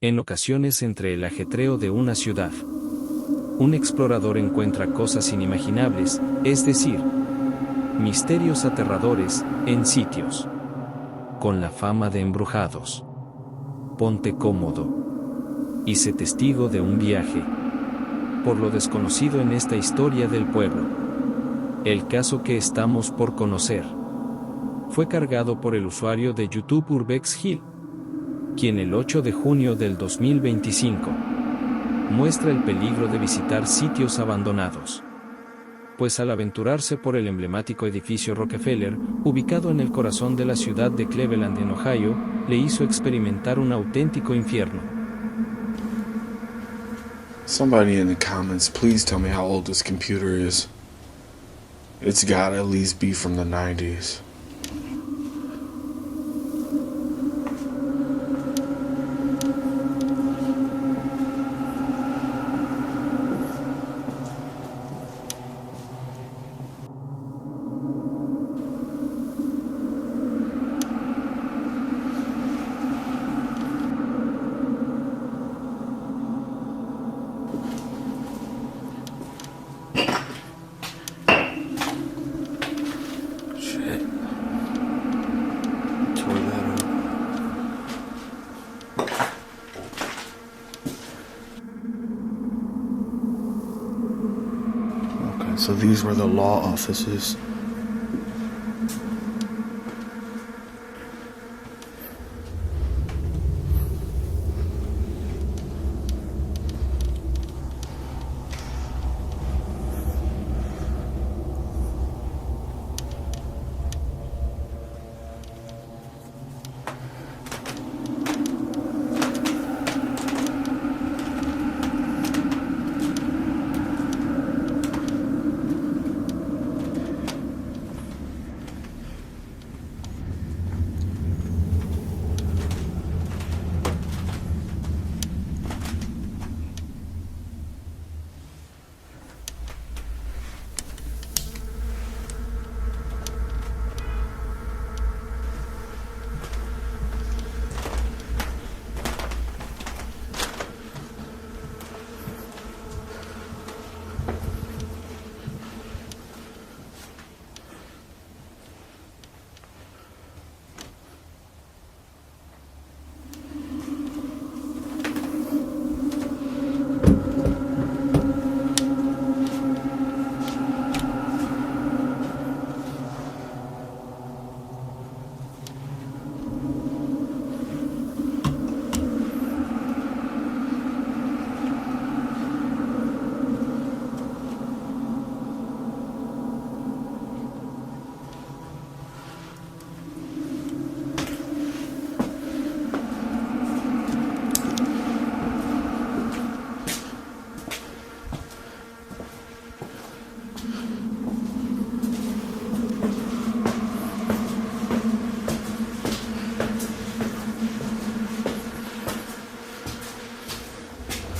En ocasiones entre el ajetreo de una ciudad, un explorador encuentra cosas inimaginables, es decir, misterios aterradores, en sitios con la fama de embrujados. Ponte cómodo y sé testigo de un viaje por lo desconocido en esta historia del pueblo. El caso que estamos por conocer fue cargado por el usuario de YouTube Urbex, quien el 8 de junio del 2025 muestra el peligro de visitar sitios abandonados, pues al aventurarse por el emblemático edificio Rockefeller, ubicado en el corazón de la ciudad de Cleveland en Ohio, le hizo experimentar un auténtico infierno. Somebody in the comments, please tell me how old this computer is. It's gotta at least be from the 90s. So these were the law offices.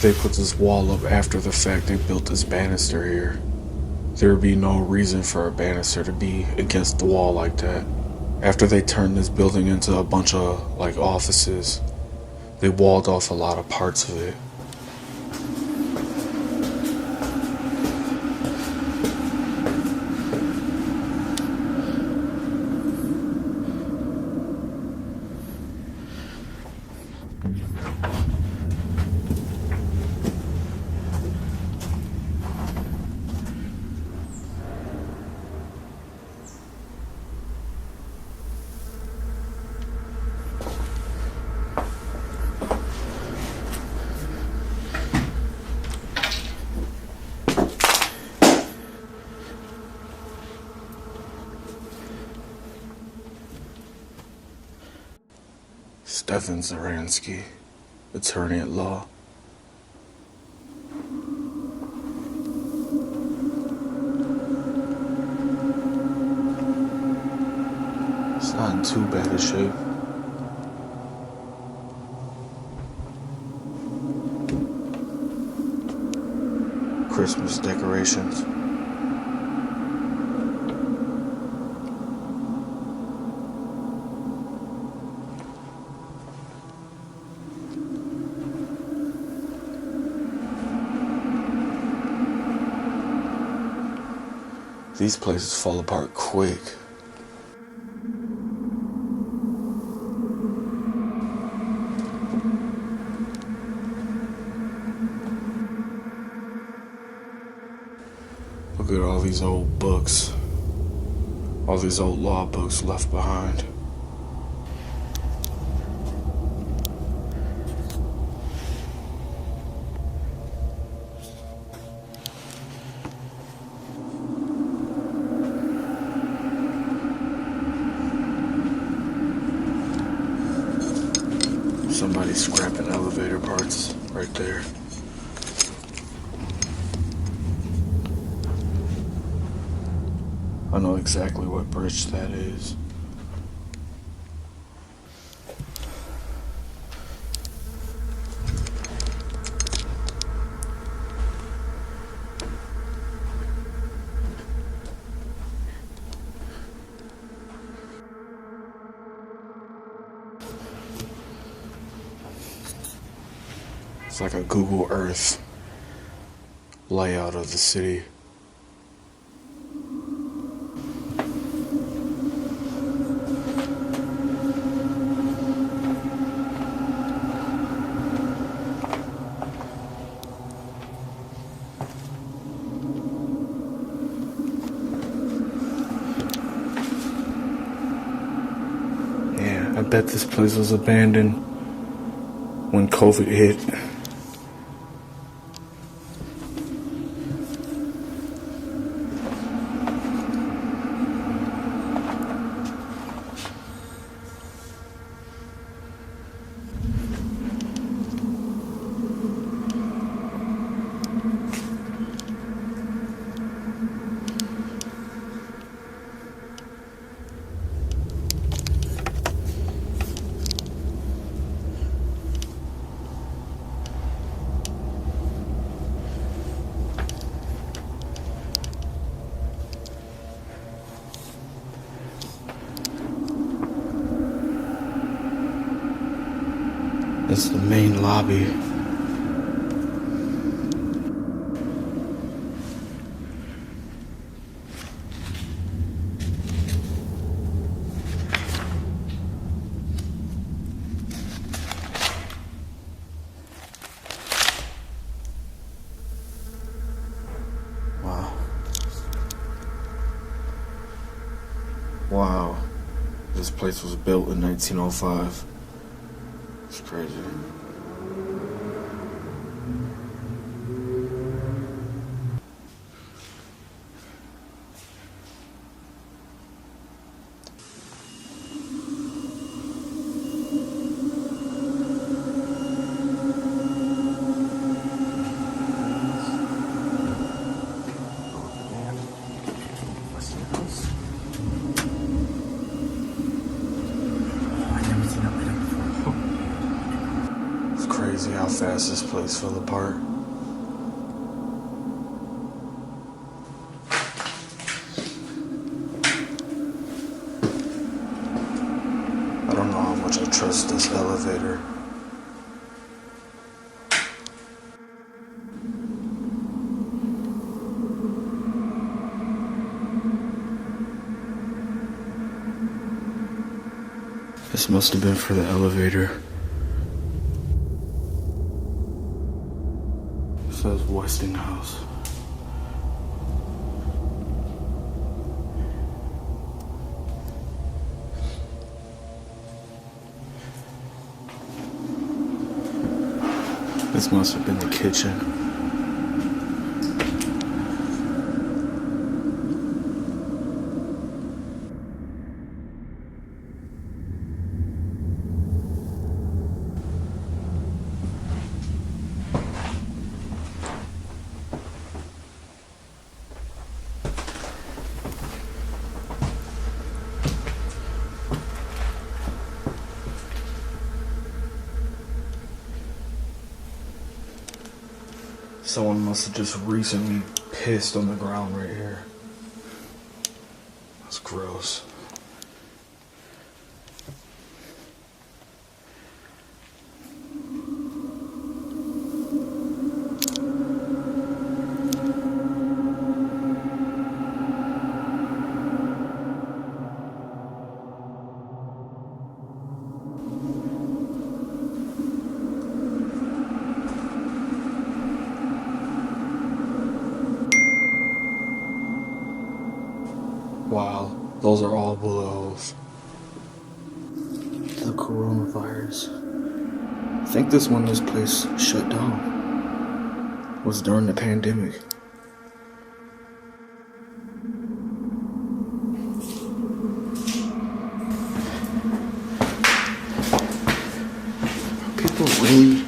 They put this wall up after the fact. They built this banister here. There would be no reason for a banister to be against the wall like that. After they turned this building into a bunch of offices, they walled off a lot of parts of it. Stefan Zaransky, attorney at law. It's not in too bad a shape. Christmas decorations. These places fall apart quick. Look at all these old books. All these old law books left behind. Somebody's scrapping elevator parts right there. I know exactly what bridge that is. It's like a Google Earth layout of the city. Yeah, I bet this place was abandoned when COVID hit. It's the main lobby. Wow. Wow. This place was built in 1905. It's crazy. Crazy how fast this place fell apart. I don't know how much I trust this elevator. This must have been for the elevator. It says Westinghouse. This must have been the kitchen. Someone must have just recently pissed on the ground right here. That's gross. Those are all bullet holes. The coronavirus. I think this place shut down was during the pandemic. Are people really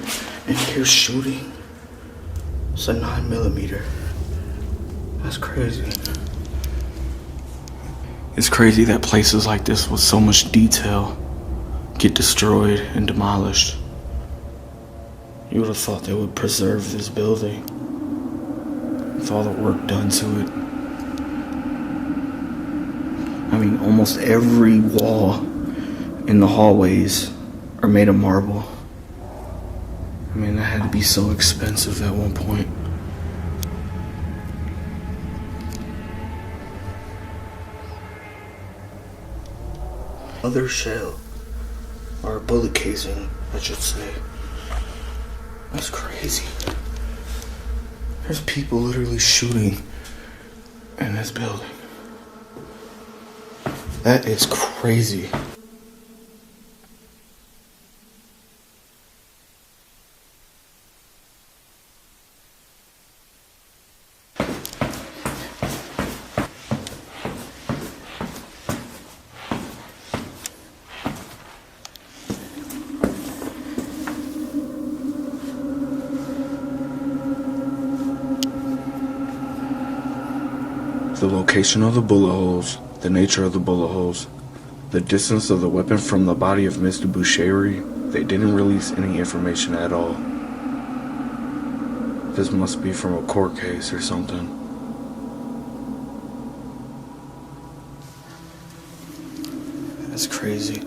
in here shooting? It's a 9mm. That's crazy. It's crazy that places like this with so much detail get destroyed and demolished. You would have thought they would preserve this building with all the work done to it. I mean, almost every wall in the hallways are made of marble. I mean, that had to be so expensive at one point. Other shell, or a bullet casing, I should say. That's crazy. There's people literally shooting in this building. That is crazy. The location of the bullet holes, the nature of the bullet holes, the distance of the weapon from the body of Mr. Boucherie, they didn't release any information at all. This must be from a court case or something. That's crazy.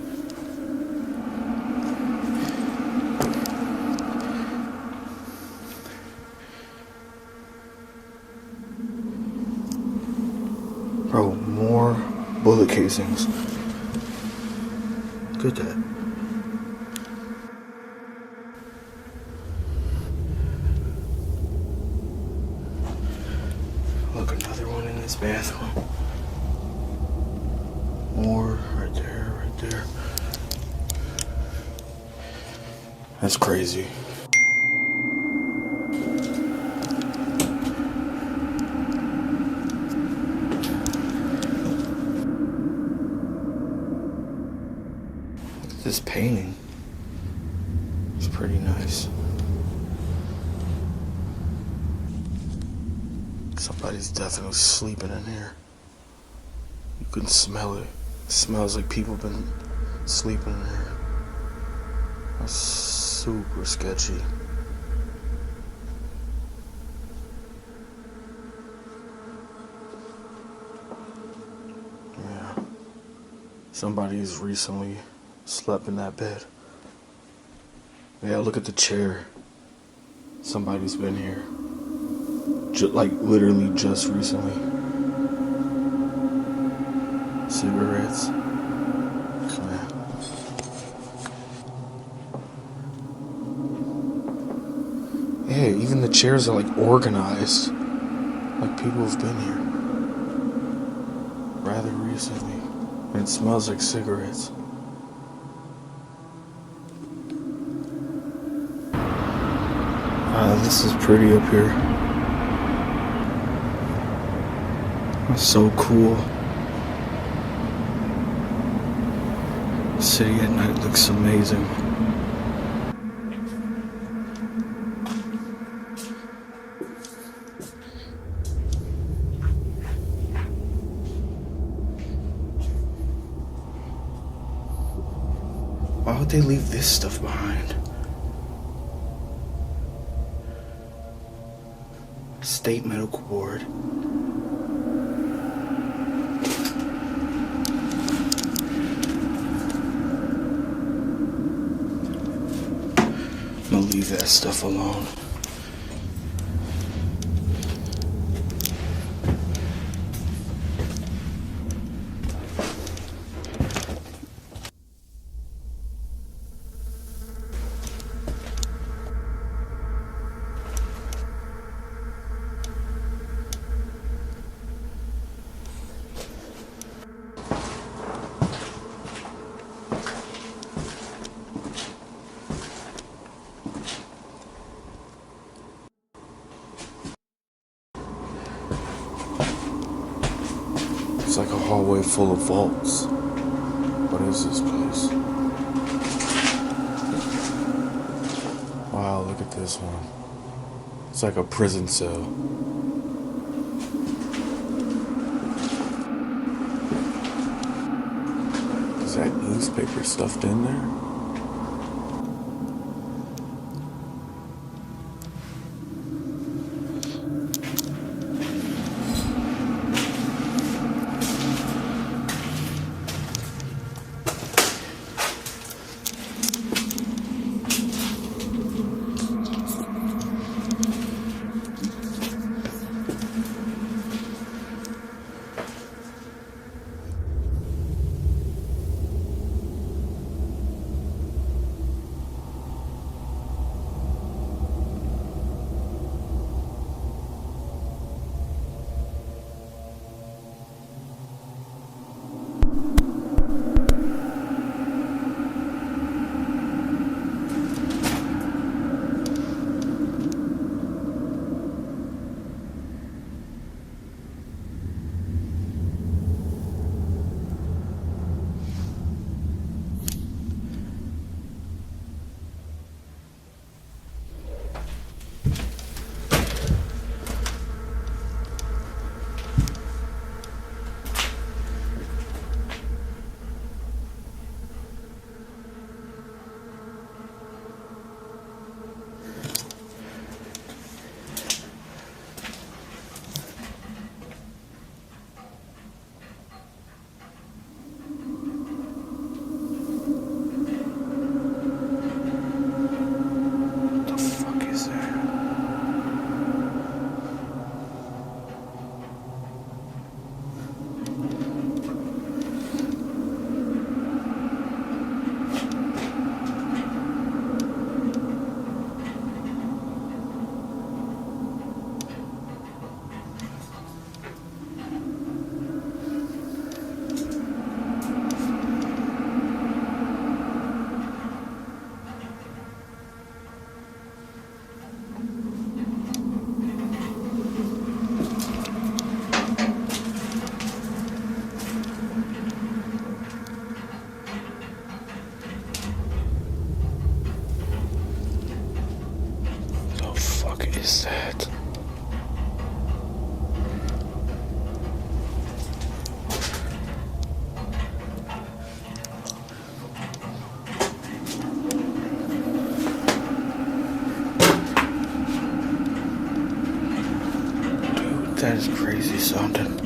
Bro, more bullet casings. Look at that. Look, another one in this bathroom. More right there, right there. That's crazy. This painting is pretty nice. Somebody's definitely sleeping in here. You can smell it. It smells like people have been sleeping in here. That's super sketchy. Yeah. Somebody's recently slept in that bed. Yeah, look at the chair. Somebody's been here. Like literally just recently. Cigarettes. Yeah. Yeah, even the chairs are like organized. Like people have been here rather recently. And it smells like cigarettes. This is pretty up here. That's so cool. The city at night looks amazing. Why would they leave this stuff behind? State Medical Board. I'm gonna leave that stuff alone. It's like a hallway full of vaults. What is this place? Wow, look at this one. It's like a prison cell. Is that newspaper stuffed in there? Is that? Dude, that is crazy sounding.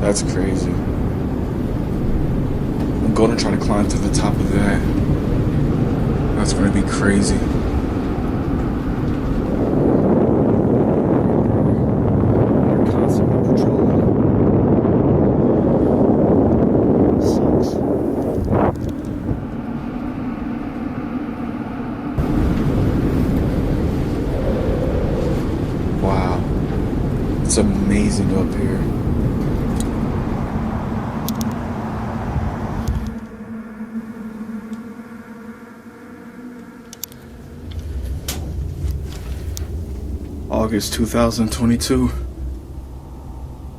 That's crazy. I'm going to try to climb to the top of that. That's going to be crazy. They're constantly patrolling. Sucks. Wow. It's amazing up here. August 2022.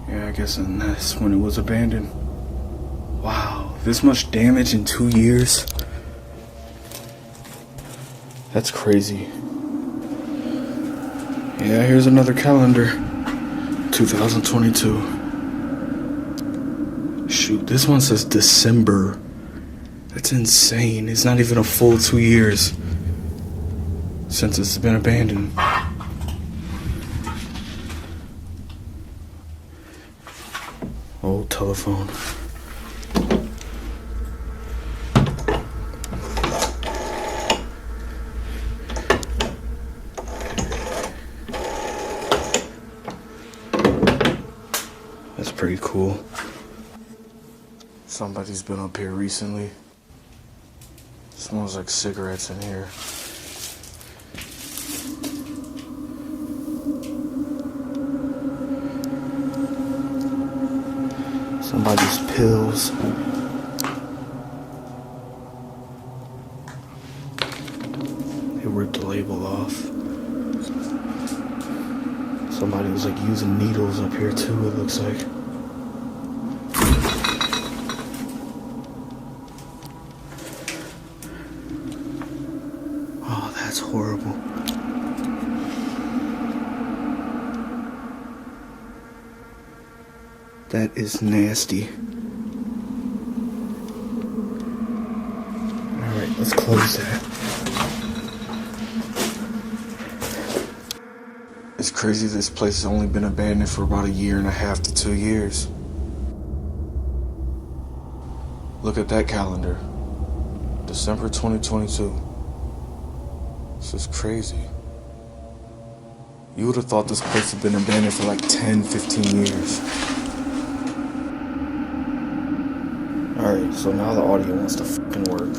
Yeah, I guess and that's when it was abandoned. Wow, this much damage in 2 years? That's crazy. Yeah, here's another calendar. 2022. Shoot, this one says December. That's insane. It's not even a full 2 years since it's been abandoned. telephone. That's pretty cool. Somebody's been up here recently. Smells like cigarettes in here. Somebody's pills. They ripped the label off. Somebody was like using needles up here too, it looks like. Oh, that's horrible. That is nasty. Alright, let's close that. It's crazy this place has only been abandoned for about 1.5 to 2 years. Look at that calendar. December 2022. This is crazy. You would have thought this place had been abandoned for like 10, 15 years. Alright, so now the audio wants to fucking work.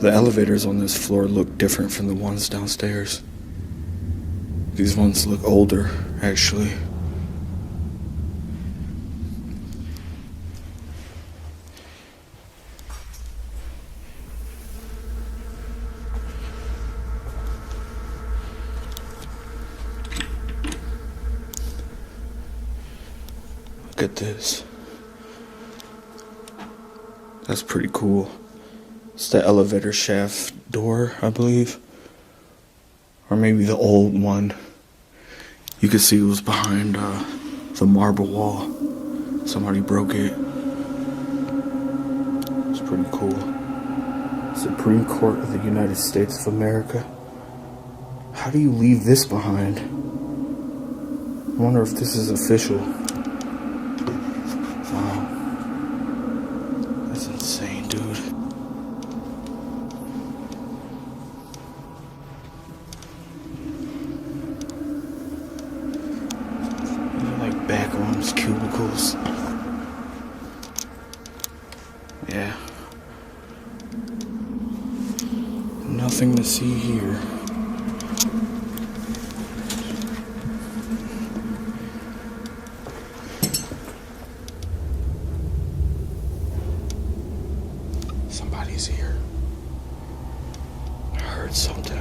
The elevators on this floor look different from the ones downstairs. These ones look older, actually. Look at this. That's pretty cool. It's the elevator shaft door, I believe. Or maybe the old one. You could see it was behind the marble wall. Somebody broke it. It's pretty cool. Supreme Court of the United States of America. How do you leave this behind? I wonder if this is official. Wow. That's insane, dude. Back rooms, cubicles. Yeah. Nothing to see here. Somebody's here. I heard something.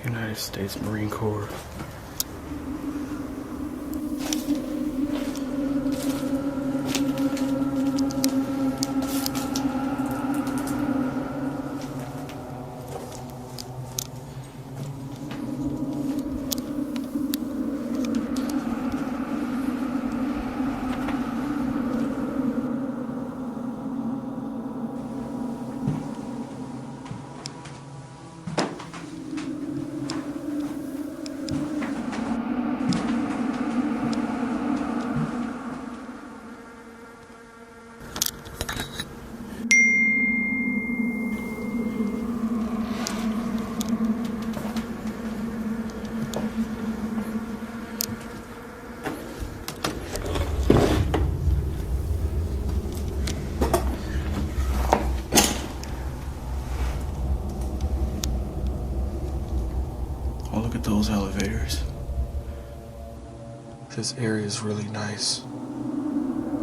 United States Marine Corps. those elevators. This area is really nice.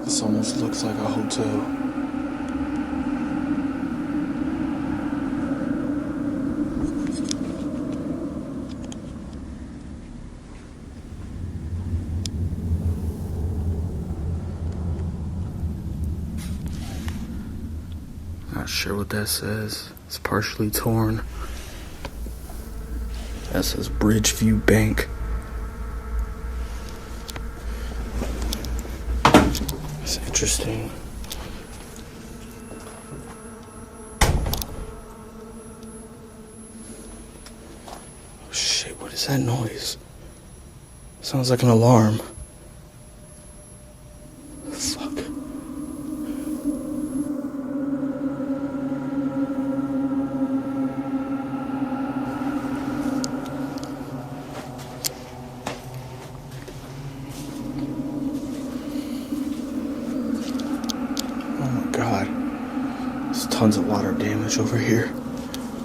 This almost looks like a hotel. Not sure what that says. It's partially torn. That says Bridgeview Bank. It's interesting. Oh shit, what is that noise? Sounds like an alarm. Fuck. God, there's tons of water damage over here.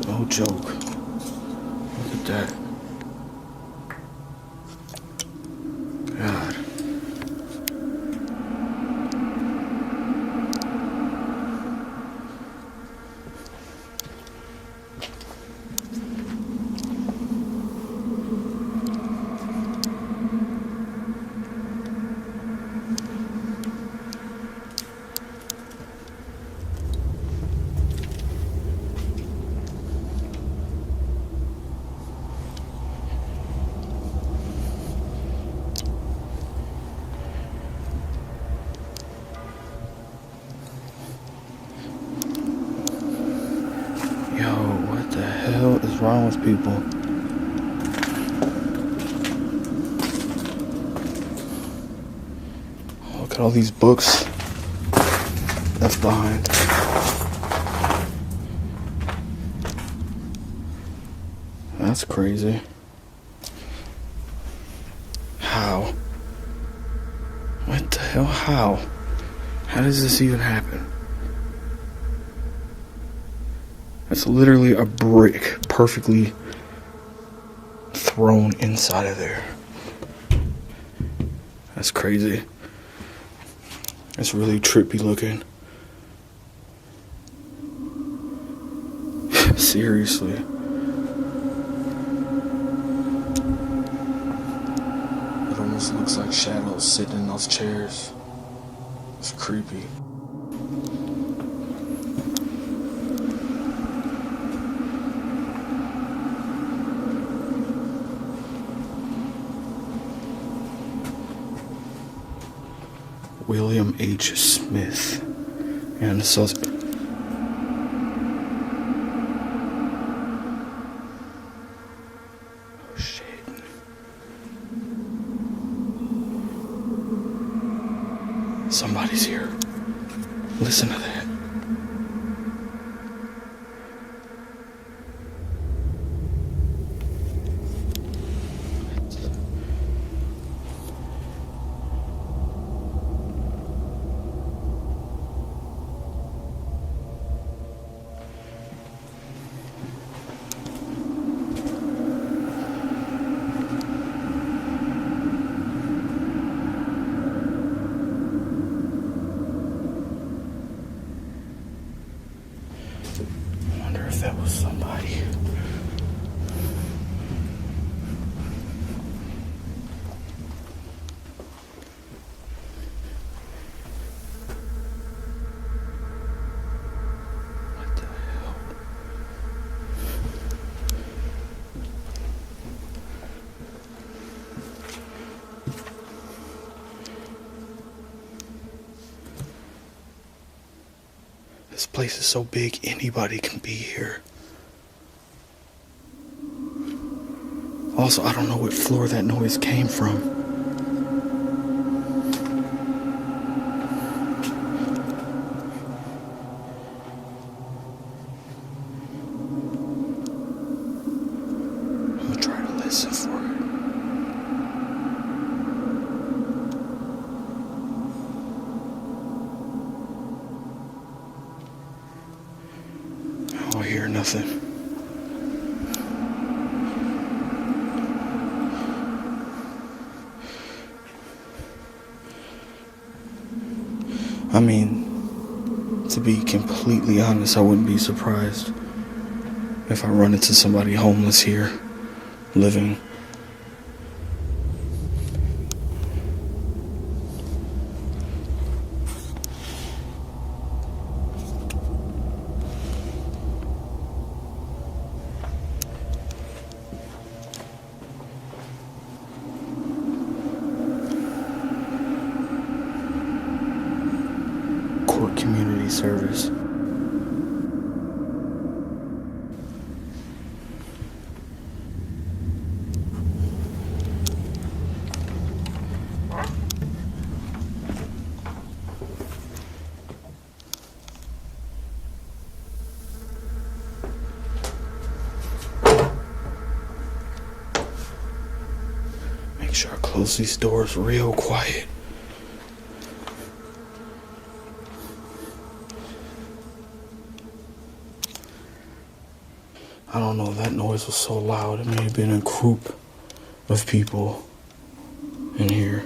No joke. Look at that. God. What the hell is wrong with people? Look at all these books left behind. That's crazy. How? What the hell? How? How does this even happen? It's literally a brick perfectly thrown inside of there. That's crazy. It's really trippy looking. Seriously. It almost looks like shadows sitting in those chairs. It's creepy. William H. Smith. And the suspect. Oh shit. Somebody's here. Listen to that. That was somebody. What the hell? This place is so big, anybody can be here. Also, I don't know what floor that noise came from. I'm gonna try to listen for it. I don't hear nothing. I mean, to be completely honest, I wouldn't be surprised if I run into somebody homeless here, living. Community service. Make sure I close these doors real quiet. I don't know, that noise was so loud. It may have been a group of people in here.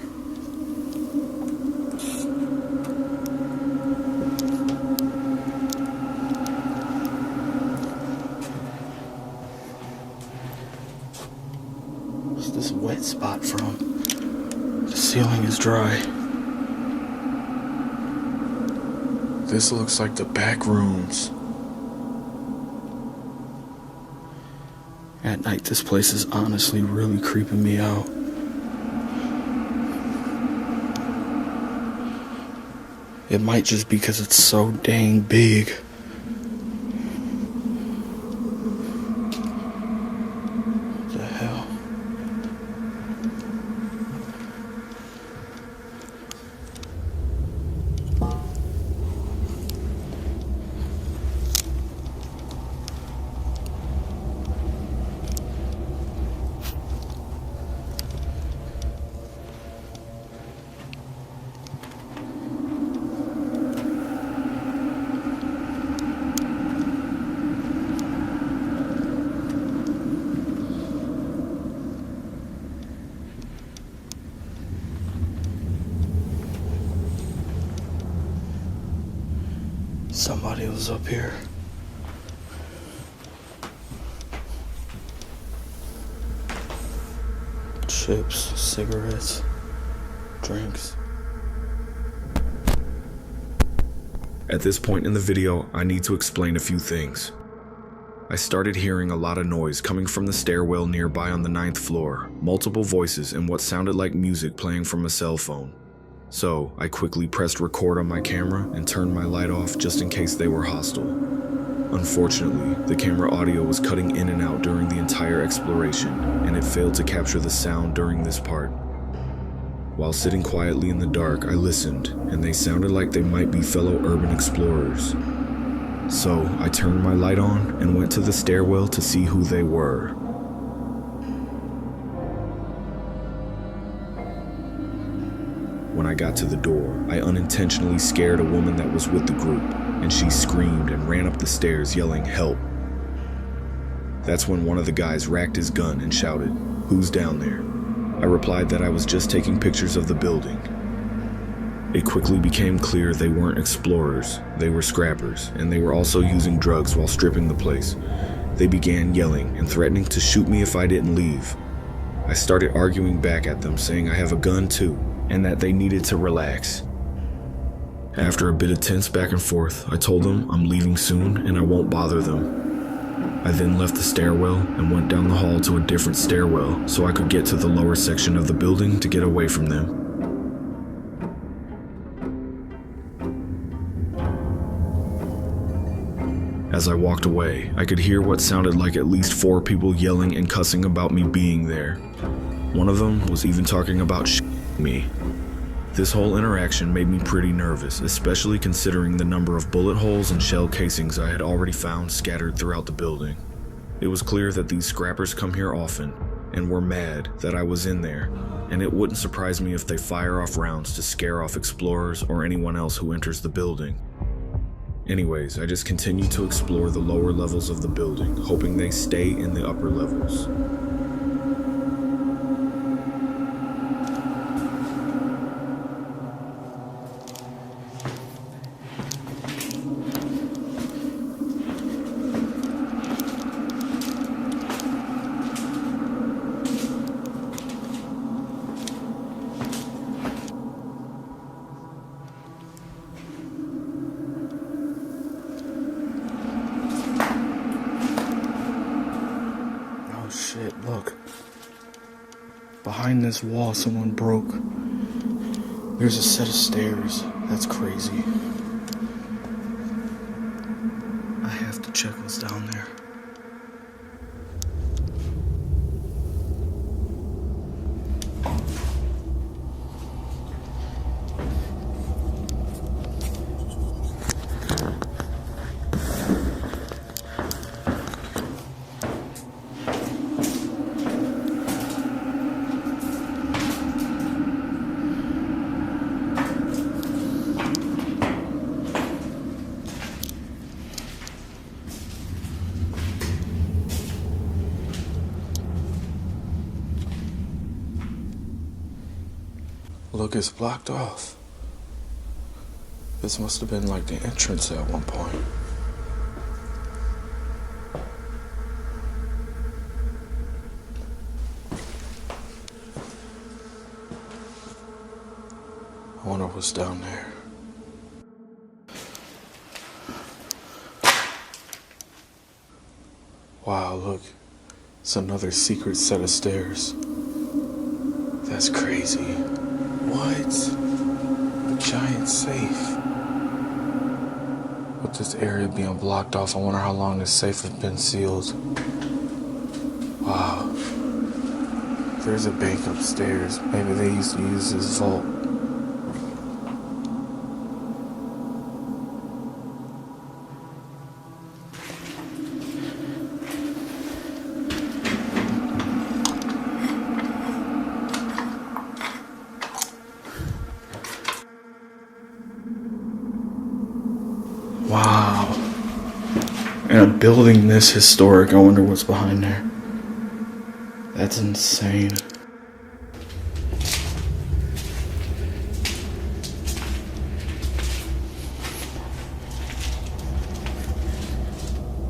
What's this wet spot from? The ceiling is dry. This looks like the back rooms. At night, this place is honestly really creeping me out. It might just be because it's so dang big. What the hell? Somebody was up here. Chips, cigarettes, drinks. At this point in the video, I need to explain a few things. I started hearing a lot of noise coming from the stairwell nearby on the 9th floor, multiple voices and what sounded like music playing from a cell phone. So I quickly pressed record on my camera and turned my light off just in case they were hostile. Unfortunately, the camera audio was cutting in and out during the entire exploration, and it failed to capture the sound during this part. While sitting quietly in the dark, I listened, and they sounded like they might be fellow urban explorers. So I turned my light on and went to the stairwell to see who they were. When I got to the door, I unintentionally scared a woman that was with the group, and she screamed and ran up the stairs yelling, "Help!" That's when one of the guys racked his gun and shouted, "Who's down there?" I replied that I was just taking pictures of the building. It quickly became clear they weren't explorers, they were scrappers, and they were also using drugs while stripping the place. They began yelling and threatening to shoot me if I didn't leave. I started arguing back at them, saying I have a gun too, and that they needed to relax. After a bit of tense back and forth, I told them I'm leaving soon and I won't bother them. I then left the stairwell and went down the hall to a different stairwell so I could get to the lower section of the building to get away from them. As I walked away, I could hear what sounded like at least 4 people yelling and cussing about me being there. One of them was even talking about me. This whole interaction made me pretty nervous, especially considering the number of bullet holes and shell casings I had already found scattered throughout the building. It was clear that these scrappers come here often, and were mad that I was in there, and it wouldn't surprise me if they fire off rounds to scare off explorers or anyone else who enters the building. Anyways, I just continued to explore the lower levels of the building, hoping they stay in the upper levels. behind this wall someone broke. There's a set of stairs. That's crazy. I have to check what's down there. Look, it's blocked off. This must have been like the entrance at one point. I wonder what's down there. Wow, look. It's another secret set of stairs. That's crazy. What? A giant safe. With this area being blocked off, I wonder how long this safe has been sealed. Wow. There's a bank upstairs. Maybe they used to use this vault. Wow. And a building this historic, I wonder what's behind there. That's insane.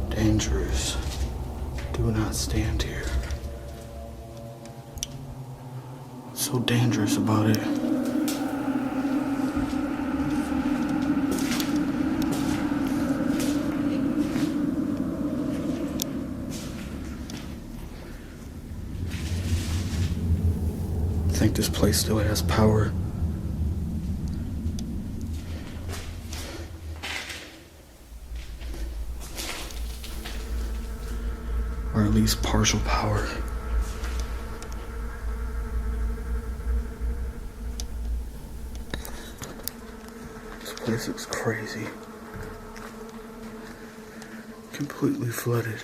Dangerous. Do not stand here. What's so dangerous about it? I think this place still has power. Or at least partial power. This place looks crazy. Completely flooded.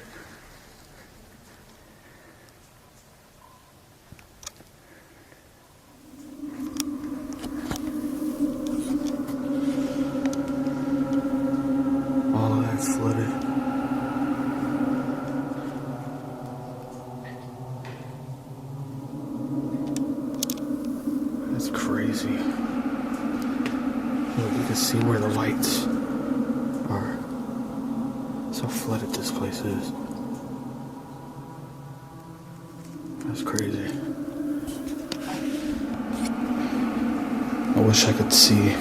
Flooded. That's crazy. Look, you can see where the lights are. That's how flooded this place is. That's crazy. I wish I could see.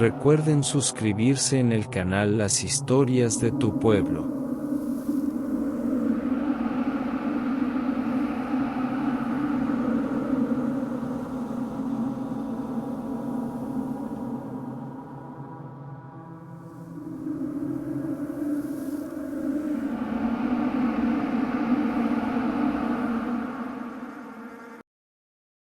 Recuerden suscribirse en el canal Las Historias de tu Pueblo.